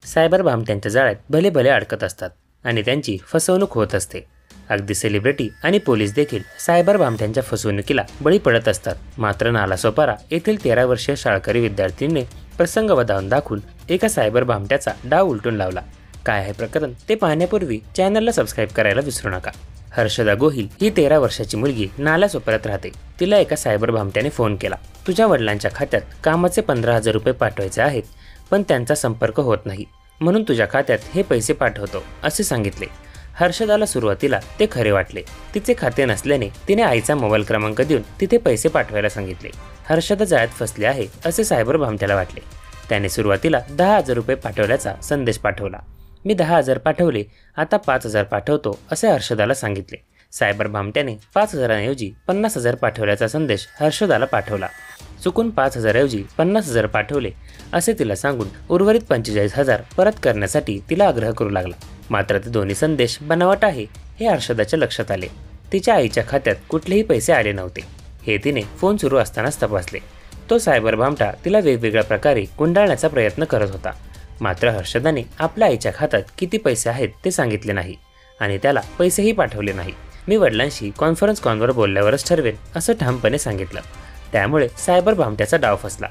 Cyber भामट्यांच्या जाळ्यात भले भले अडकत असतात आणि त्यांची फसवणूक होत असते। अगदी सेलिब्रिटी आणि पोलीस देखील सायबर भामट्यांच्या फसवणुकीला बळी पडत असतात। मात्र नालासोपारा येथील 13 वर्षीय शाळकरी विद्यार्थीने प्रसंग वधावून दाखवून एका सायबर भामट्याचा डाव उलटून लावला। काय आहे प्रकरण ते पाहण्यापूर्वी चॅनलला सबस्क्राईब करायला विसरू नका। हर्षदा गोहिल ही 13 वर्षाची मुलगी नालासोपाऱ्यात राहते। तिला एका सायबर भामट्याने फोन केला, तुझ्या वडिलांच्या खात्यात कामाचे 15,000 रुपये पाठवायचे आहेत, पण त्यांचा संपर्क होत नाही, म्हणून तुझ्या खात्यात हे पैसे पाठवतो असे सांगितले। हर्षदाला सुरुवातीला ते खरे वाटले। तिचे खाते नसल्याने तिने आईचा मोबाईल क्रमांक देऊन तिथे पैसे पाठवायला सांगितले। हर्षदा जाळ्यात फसली आहे असे सायबर भामट्याला वाटले। त्याने सुरुवातीला 10,000 रुपये पाठवल्याचा संदेश पाठवला। मी 10,000 पाठवले, आता 5,000 पाठवतो असे हर्षदाला सांगितले। सायबर भामट्याने 5,000 ऐवजी 50,000 पाठवल्याचा संदेश हर्षदाला पाठवला। चुकून 5,000 ऐवजी 50,000 पाठवले असे तिला सांगून उर्वरित 45,000 परत करण्यासाठी तिला आग्रह करू लागला। मात्र ते दोन्ही संदेश बनावट आहे हे हर्षदाच्या लक्षात आले। तिच्या आईच्या खात्यात कुठलेही पैसे आले नव्हते हे तिने फोन सुरू असतानाच तपासले। तो सायबर भामटा तिला वेगवेगळ्या प्रकारे गुंडाळण्याचा प्रयत्न करत होता। मात्र हर्षदाने आपल्या आईच्या खात्यात किती पैसे आहेत ते सांगितले नाही आणि त्याला पैसेही पाठवले नाही। मी वडिलांशी कॉन्फरन्स कॉलवर बोलल्यावरच ठरवेन असं ठामपणे सांगितलं। त्यामुळे सायबर भामट्याचा डाव फसला।